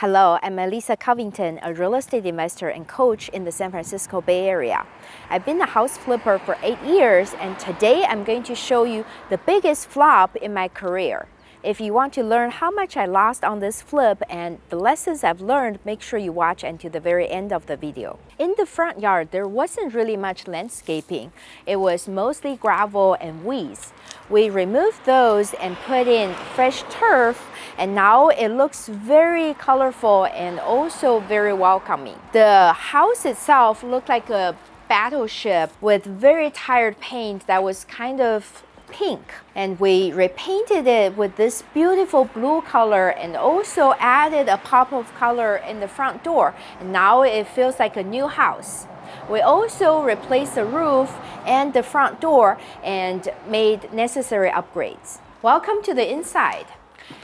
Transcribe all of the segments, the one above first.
Hello, I'm Elisa Covington, a real estate investor and coach in the San Francisco Bay Area. I've been a house flipper for 8 years, and today I'm going to show you the biggest flop in my career. If you want to learn how much I lost on this flip and the lessons I've learned, make sure you watch until the very end of the video. In the front yard, there wasn't really much landscaping. It was mostly gravel and weeds. We removed those and put in fresh turf, and now it looks very colorful and also very welcoming. The house itself looked like a battleship with very tired paint that was kind of pink, and we repainted it with this beautiful blue color and also added a pop of color in the front door, and now it feels like a new house. We also replaced the roof and the front door and made necessary upgrades. Welcome to the inside.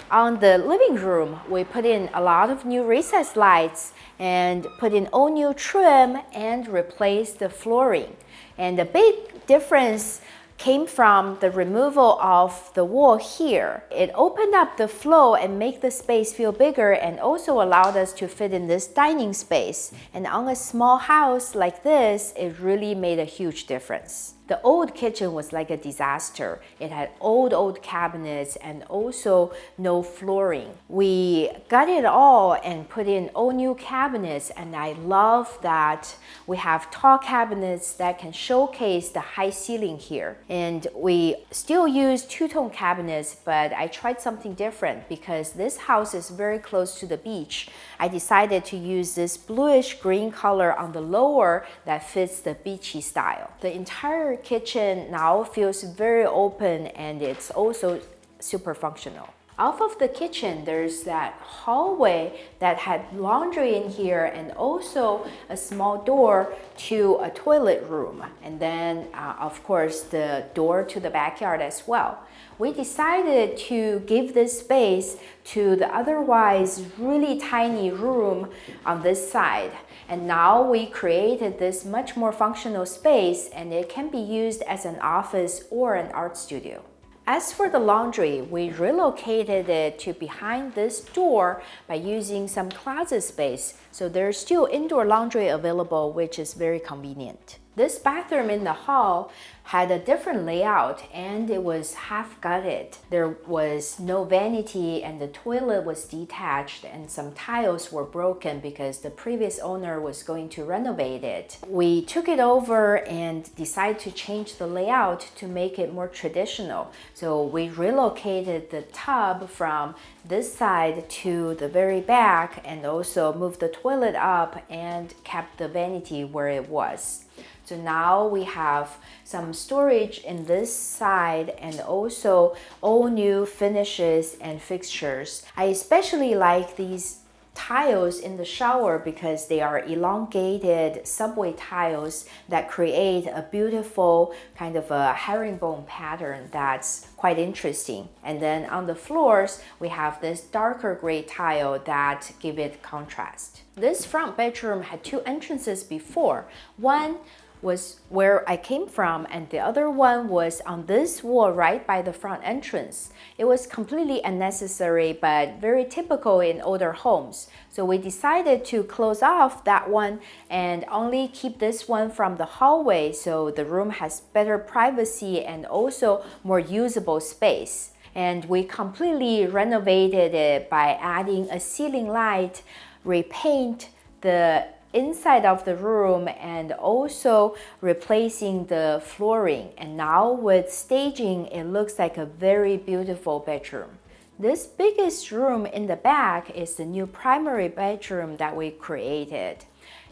On the living room, we put in a lot of new recessed lights and put in all new trim and replaced the flooring. And the big difference came from the removal of the wall here. It opened up the flow and make the space feel bigger, and also allowed us to fit in this dining space. And on a small house like this, it really made a huge difference. The old kitchen was like a disaster. It had old cabinets and also no flooring. We got it all and put in all new cabinets, and I love that we have tall cabinets that can showcase the high ceiling here. And we still use two-tone cabinets, but I tried something different because this house is very close to the beach. I decided to use this bluish green color on the lower that fits the beachy style. The entire kitchen now feels very open, and it's also super functional. Off of the kitchen, there's that hallway that had laundry in here and also a small door to a toilet room. And then, of course, the door to the backyard as well. We decided to give this space to the otherwise really tiny room on this side. And now we created this much more functional space, and it can be used as an office or an art studio. As for the laundry, we relocated it to behind this door by using some closet space, so there's still indoor laundry available, which is very convenient. This bathroom in the hall had a different layout, and it was half gutted. There was no vanity, and the toilet was detached, and some tiles were broken because the previous owner was going to renovate it. We took it over and decided to change the layout to make it more traditional. So we relocated the tub from this side to the very back, and also moved the toilet up and kept the vanity where it was. So now we have some storage in this side and also all new finishes and fixtures. I especially like these tiles in the shower because they are elongated subway tiles that create a beautiful kind of a herringbone pattern that's quite interesting. And then on the floors, we have this darker gray tile that give it contrast. This front bedroom had two entrances before. One was where I came from, and the other one was on this wall right by the front entrance. It was completely unnecessary but very typical in older homes. So we decided to close off that one and only keep this one from the hallway, so the room has better privacy and also more usable space. And we completely renovated it by adding a ceiling light, repaint the inside of the room, and also replacing the flooring. And now with staging, it looks like a very beautiful bedroom. This biggest room in the back is the new primary bedroom that we created.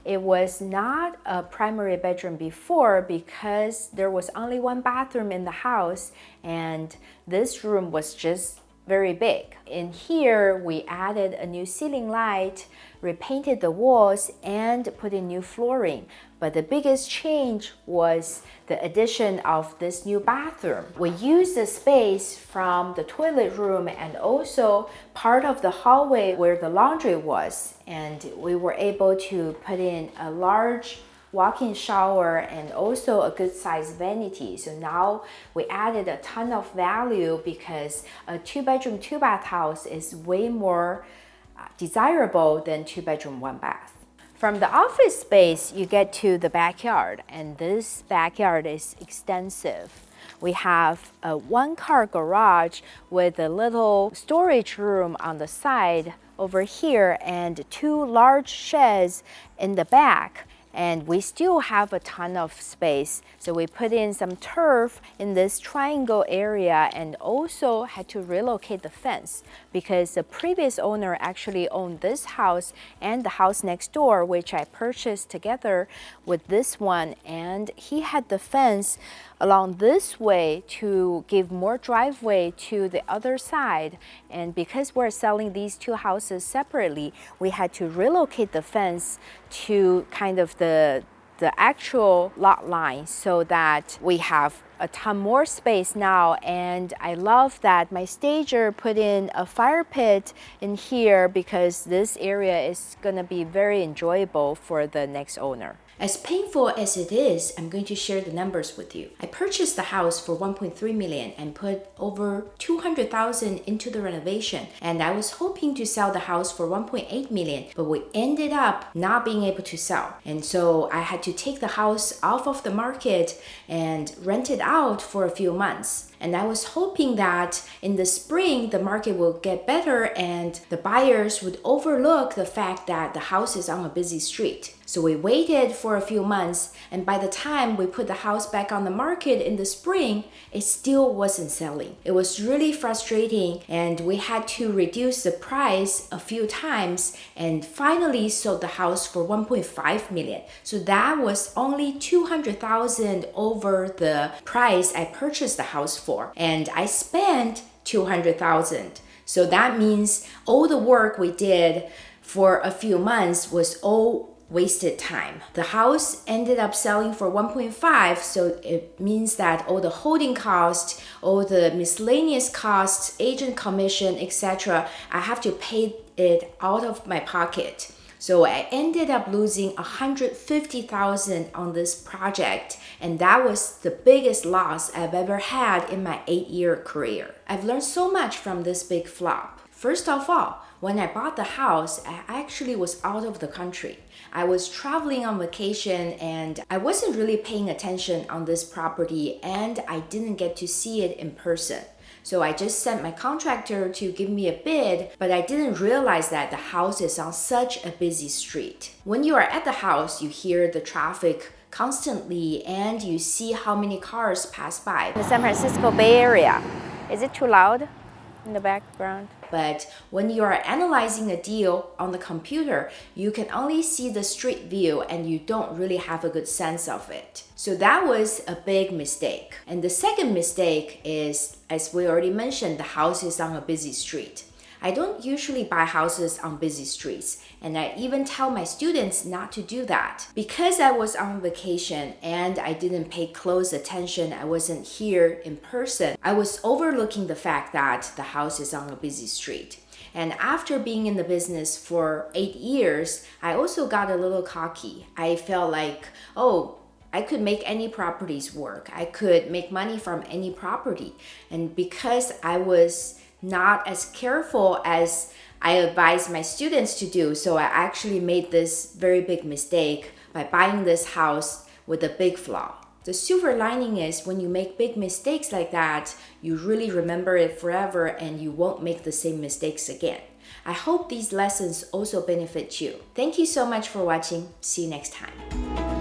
It was not a primary bedroom before because there was only one bathroom in the house, and this room was just very big. In here, we added a new ceiling light, repainted the walls, and put in new flooring. But the biggest change was the addition of this new bathroom. We used the space from the toilet room and also part of the hallway where the laundry was, and we were able to put in a large walk-in shower and also a good sized vanity. So now we added a ton of value because a 2-bedroom, 2-bath house is way more desirable than 2-bedroom, 1-bath. From the office space, you get to the backyard, and this backyard is extensive. We have a 1-car garage with a little storage room on the side over here and 2 large sheds in the back. And we still have a ton of space. So we put in some turf in this triangle area and also had to relocate the fence because the previous owner actually owned this house and the house next door, which I purchased together with this one. And he had the fence along this way to give more driveway to the other side. And because we're selling these 2 houses separately, we had to relocate the fence to kind of the actual lot line so that we have a ton more space now. And I love that my stager put in a fire pit in here because this area is going to be very enjoyable for the next owner. As painful as it is, I'm going to share the numbers with you. I purchased the house for $1.3 million and put over $200,000 into the renovation. And I was hoping to sell the house for $1.8 million, but we ended up not being able to sell. And so I had to take the house off of the market and rent it out for a few months. And I was hoping that in the spring, the market will get better and the buyers would overlook the fact that the house is on a busy street. So we waited for a few months, and by the time we put the house back on the market in the spring, it still wasn't selling. It was really frustrating, and we had to reduce the price a few times and finally sold the house for $1.5 million. So that was only $200,000 over the price I purchased the house for, and I spent $200,000. So that means all the work we did for a few months was all wasted time. The house ended up selling for 1.5, so it means that all the holding costs, all the miscellaneous costs, agent commission, etc., I have to pay it out of my pocket. So I ended up losing $150,000 on this project, and that was the biggest loss I've ever had in my 8-year career. I've learned so much from this big flop. First of all, when I bought the house, I actually was out of the country. I was traveling on vacation and I wasn't really paying attention on this property, and I didn't get to see it in person. So I just sent my contractor to give me a bid, but I didn't realize that the house is on such a busy street. When you are at the house, you hear the traffic constantly and you see how many cars pass by. The San Francisco Bay Area. Is it too loud in the background? But when you are analyzing a deal on the computer, you can only see the street view and you don't really have a good sense of it. So that was a big mistake. And the second mistake is, as we already mentioned, the house is on a busy street. I don't usually buy houses on busy streets, and I even tell my students not to do that. Because I was on vacation and I didn't pay close attention, I wasn't here in person, I was overlooking the fact that the house is on a busy street. And after being in the business for 8 years, I also got a little cocky. I felt like, oh, I could make any properties work. I could make money from any property. And because I was not as careful as I advise my students to do, so I actually made this very big mistake by buying this house with a big flaw. The silver lining is when you make big mistakes like that, you really remember it forever and you won't make the same mistakes again. I hope these lessons also benefit you. Thank you so much for watching. See you next time.